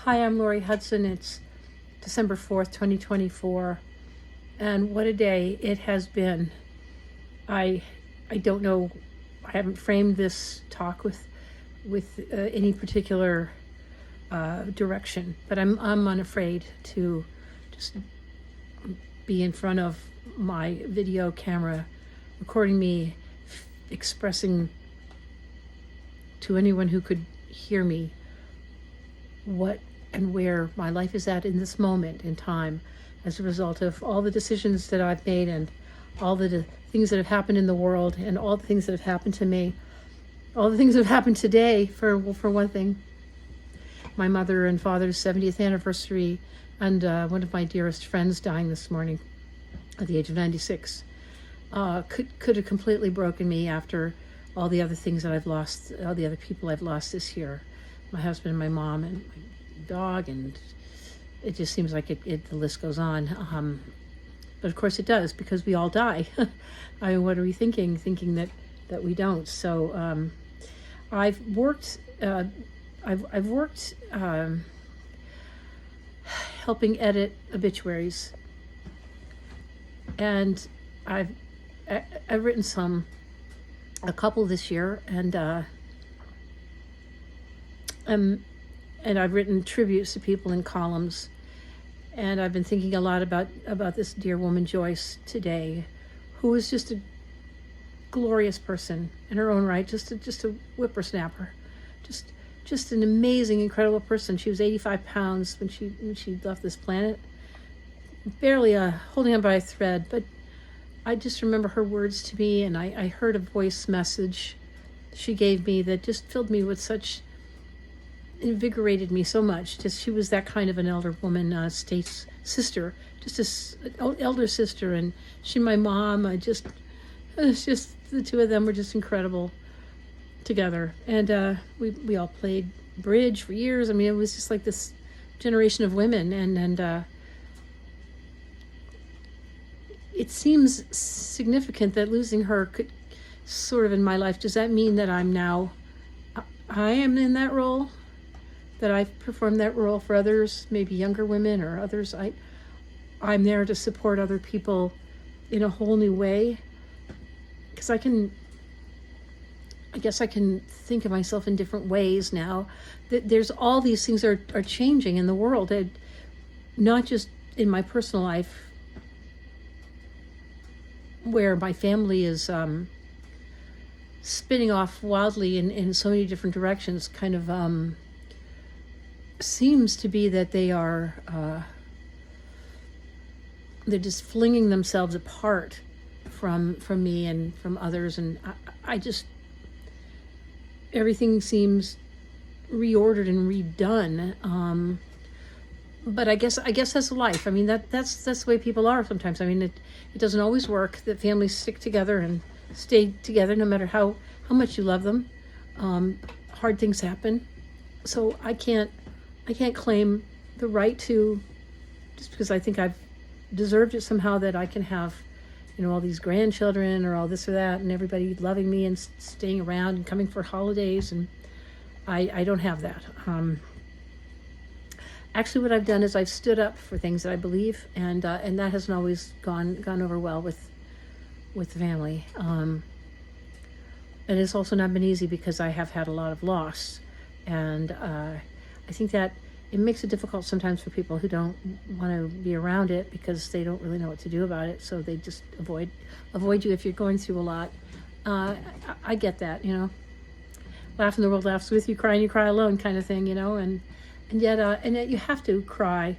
Hi, I'm Lori Hudson. It's December 4th, 2024. And what a day it has been. I don't know, I haven't framed this talk with any particular direction, but I'm unafraid to just be in front of my video camera, recording me expressing to anyone who could hear me what and where my life is at in this moment in time as a result of all the decisions that I've made and all the things that have happened in the world and all the things that have happened to me, all the things that have happened today, for one thing. My mother and father's 70th anniversary, and one of my dearest friends dying this morning at the age of 96 could have completely broken me after all the other things that I've lost, all the other people I've lost this year. My husband and my mom and my dog, and it just seems like the list goes on. But of course it does, because we all die. I mean, what are we thinking? Thinking that we don't. So I've worked helping edit obituaries, and I've written a couple this year, and I've written tributes to people in columns. And I've been thinking a lot about this dear woman, Joyce, today, who was just a glorious person in her own right, just a whippersnapper, just an amazing, incredible person. She was 85 pounds when she left this planet, barely holding on by a thread. But I just remember her words to me, and I heard a voice message she gave me that just filled me with such, invigorated me so much. Just, she was that kind of an elder woman, State's sister, just an elder sister, and she, my mom, it's just the two of them were just incredible together. And we all played bridge for years. I mean, it was just like this generation of women, and it seems significant that losing her could sort of in my life. Does that mean that I am in that role? That I perform that role for others, maybe younger women or others. I'm there to support other people in a whole new way, because I guess I can think of myself in different ways now. That there's all these things are changing in the world, and not just in my personal life, where my family is spinning off wildly in so many different directions, kind of seems to be that they're just flinging themselves apart from me and from others, and I just, everything seems reordered and redone. But I guess that's life. I mean, that's the way people are sometimes. I mean, it doesn't always work that families stick together and stay together no matter how much you love them. Hard things happen, so I can't claim the right to, just because I think I've deserved it somehow, that I can have, all these grandchildren or all this or that, and everybody loving me and staying around and coming for holidays, and I don't have that. Actually, what I've done is I've stood up for things that I believe, and that hasn't always gone over well with the family. And it's also not been easy, because I have had a lot of loss, and I think that it makes it difficult sometimes for people who don't want to be around it, because they don't really know what to do about it. So they just avoid you if you're going through a lot. I get that, laugh and the world laughs with you, cry and you cry alone, kind of thing, and yet you have to cry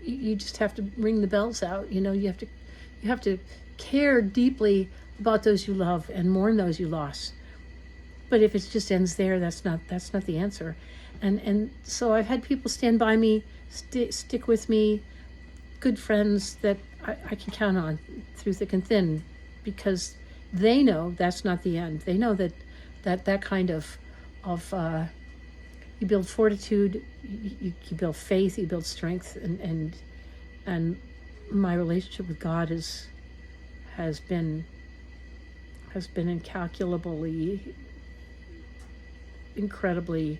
you just have to ring the bells out. You have to care deeply about those you love and mourn those you lost. But if it just ends there, that's not the answer. And so I've had people stand by me, stick with me, good friends that I can count on through thick and thin, because they know that's not the end. They know that kind of you build fortitude, you build faith, you build strength, and my relationship with God has been incalculably, incredibly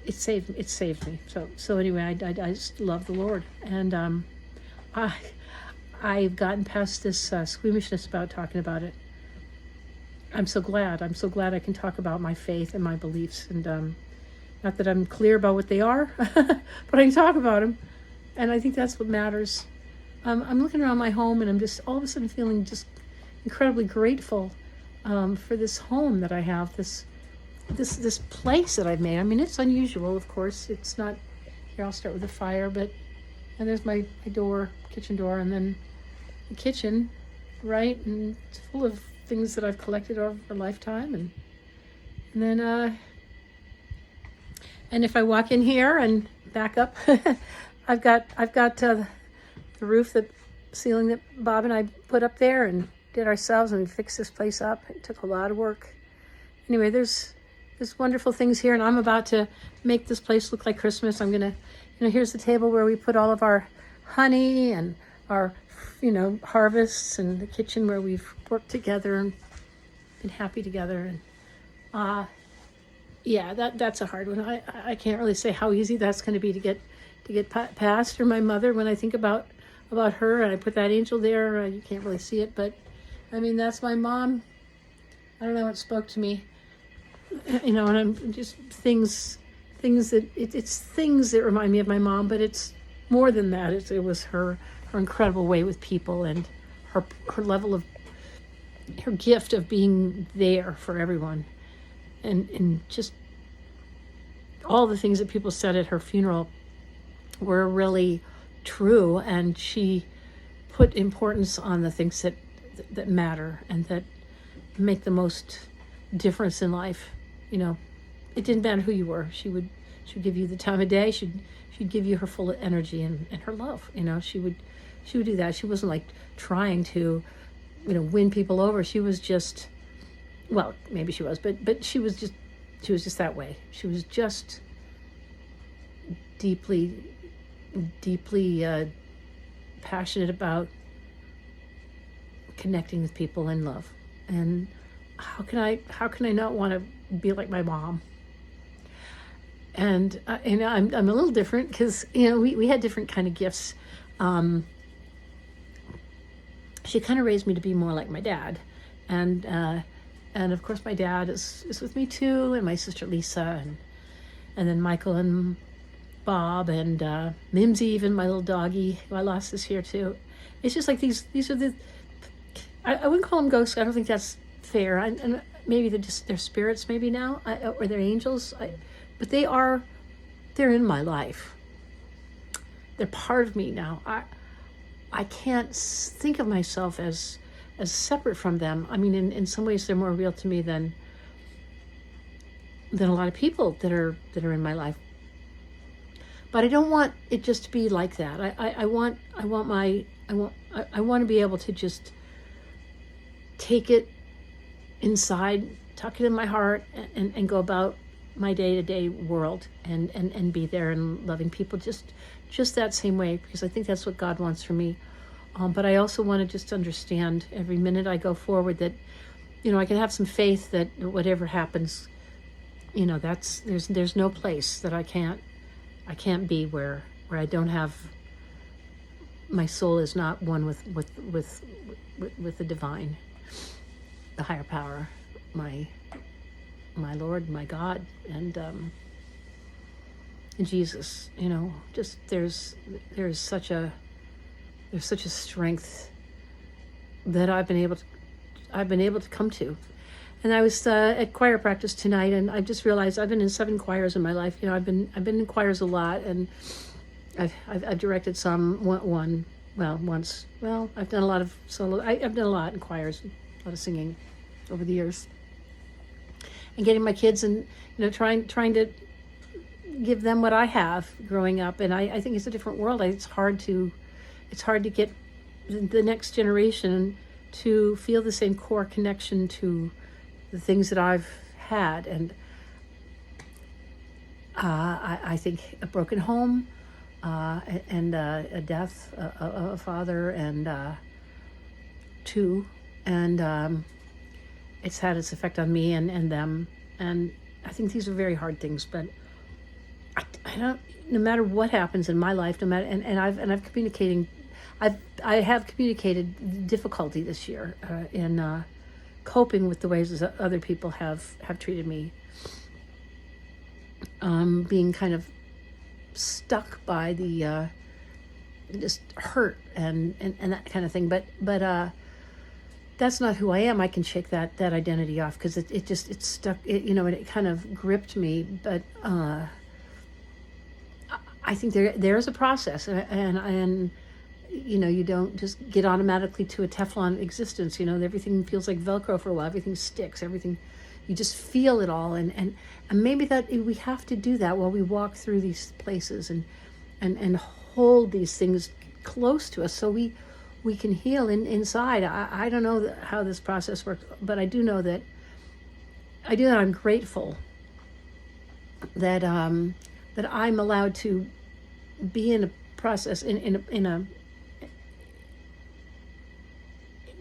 it saved me. So anyway, I just love the Lord, and I I've gotten past this squeamishness about talking about it. I'm so glad I can talk about my faith and my beliefs, and not that I'm clear about what they are, but I can talk about them, and I think that's what matters. I'm looking around my home, and I'm just all of a sudden feeling just incredibly grateful for this home that I have, this place that I've made. I mean, it's unusual, of course. It's not, here I'll start with the fire, and there's my door, kitchen door, and then the kitchen, right? And it's full of things that I've collected over a lifetime, and then, and if I walk in here and back up, I've got the roof, the ceiling that Bob and I put up there and did ourselves, and we fixed this place up. It took a lot of work. Anyway, there's wonderful things here, and I'm about to make this place look like Christmas. I'm gonna, here's the table where we put all of our honey and our, harvests, and the kitchen where we've worked together and been happy together. And yeah, that's a hard one. I can't really say how easy that's going to be to get past. Or my mother, when I think about her, and I put that angel there, you can't really see it, but I mean, that's my mom. I don't know, it spoke to me. And I'm just things that it's things that remind me of my mom, but it's more than that. It was her incredible way with people, and her level of, her gift of being there for everyone, and just all the things that people said at her funeral were really true, and she put importance on the things that matter and that make the most difference in life. It didn't matter who you were. She would give you the time of day. She'd give you her full energy and her love. She would do that. She wasn't like trying to, win people over. She was just, well, maybe she was, but she was just that way. She was just deeply passionate about connecting with people in love. And how can I not want to be like my mom? And I'm a little different because we had different kind of gifts. She kind of raised me to be more like my dad, and of course my dad is with me too, and my sister Lisa, and then Michael and Bob and Mimsy, even my little doggy who I lost this year too. It's just like these are the, I wouldn't call them ghosts. I don't think that's fair. And maybe they're spirits maybe now, or they're angels. But they're in my life. They're part of me now. I can't think of myself as separate from them. I mean, in some ways they're more real to me than a lot of people that are in my life. But I don't want it just to be like that. I want to be able to just take it inside, tuck it in my heart, and go about my day-to-day world and be there and loving people just that same way, because I think that's what God wants for me. But I also want to just understand every minute I go forward that, I can have some faith that whatever happens, there's no place that I can't be where I don't have, my soul is not one with the divine, the higher power, my Lord, my God, and Jesus. Just there's such a strength that I've been able to come to. And I was at choir practice tonight, and I just realized I've been in 7 choirs in my life. I've been in choirs a lot, and I've directed some once. Well, I've done a lot of solo. I've done a lot in choirs, a lot of singing over the years, and getting my kids and trying to give them what I have growing up. And I think it's a different world. It's hard to get the next generation to feel the same core connection to the things that I've had. And I think a broken home, and a death of a father, and two, and it's had its effect on me and them. And I think these are very hard things, but I don't, no matter what happens in my life, no matter, and I've communicating, I have communicated difficulty this year in coping with the ways that other people have treated me, being kind of stuck by the just hurt and that kind of thing. But that's not who I am. I can shake that identity off, because it stuck. It kind of gripped me. But I think there's a process, and you don't just get automatically to a Teflon existence. Everything feels like Velcro for a while. Everything sticks. Everything, you just feel it all, and maybe that we have to do that while we walk through these places and hold these things close to us, so we can heal inside. I don't know how this process works, but I do know that I'm grateful that that I'm allowed to be in a process, in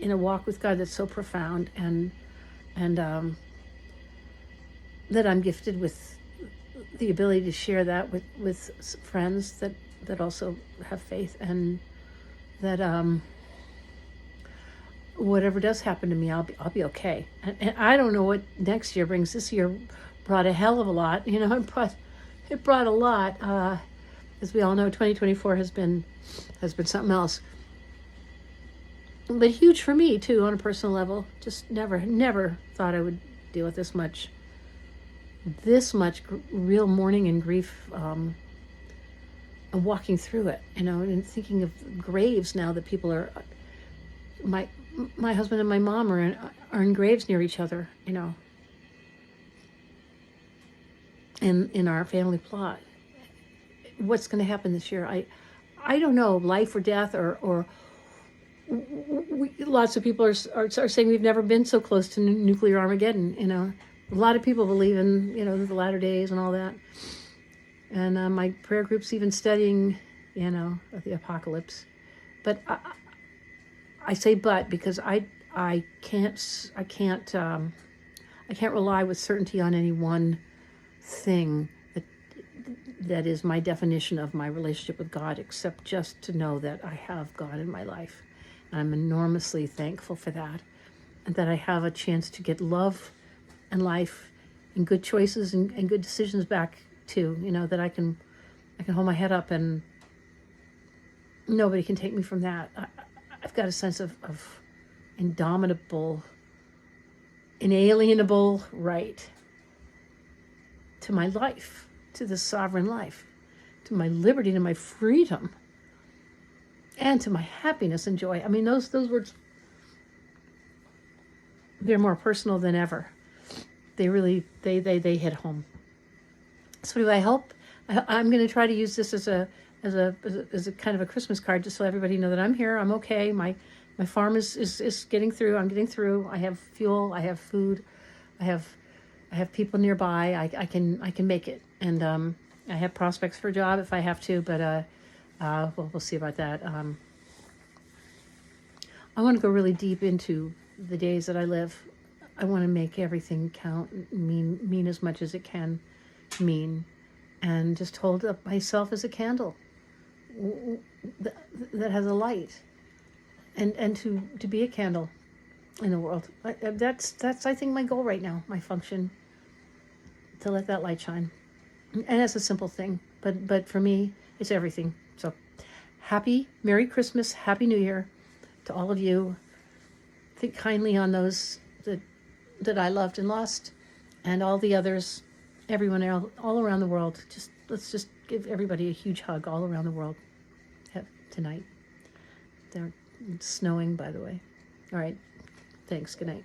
a walk with God that's so profound, and that I'm gifted with the ability to share that with friends that also have faith, and that whatever does happen to me, I'll be okay. And I don't know what next year brings. This year brought a hell of a lot. It brought a lot. As we all know, 2024 has been something else. But huge for me too, on a personal level. Just never thought I would deal with this much real mourning and grief. And walking through it, and thinking of graves now that people are. My husband and my mom are in graves near each other, in our family plot. What's going to happen this year? I don't know, life or death, or lots of people are saying we've never been so close to nuclear Armageddon. A lot of people believe in the latter days and all that. And my prayer group's even studying, the apocalypse. But I say but because I can't rely with certainty on any one thing that is my definition of my relationship with God, except just to know that I have God in my life. And I'm enormously thankful for that, and that I have a chance to get love and life and good choices and good decisions back too. That I can hold my head up, and nobody can take me from that. I've got a sense of indomitable, inalienable right to my life, to this sovereign life, to my liberty, to my freedom, and to my happiness and joy. I mean, those words, they're more personal than ever. They really, they hit home. So anyway, I hope I'm going to try to use this as a kind of a Christmas card, just so everybody know that I'm here. I'm okay. My farm is getting through. I'm getting through. I have fuel. I have food. I have people nearby. I can make it, and I have prospects for a job if I have to. But we'll see about that. I want to go really deep into the days that I live. I want to make everything count, mean as much as it can mean, and just hold up myself as a candle that has a light, and to be a candle in the world. That's I think my goal right now, my function, to let that light shine. And it's a simple thing, but for me, it's everything. So Merry Christmas, Happy New Year to all of you. Think kindly on those that I loved and lost, and all the others, everyone all around the world. Let's just give everybody a huge hug all around the world tonight. It's snowing, by the way. All right. Thanks. Good night.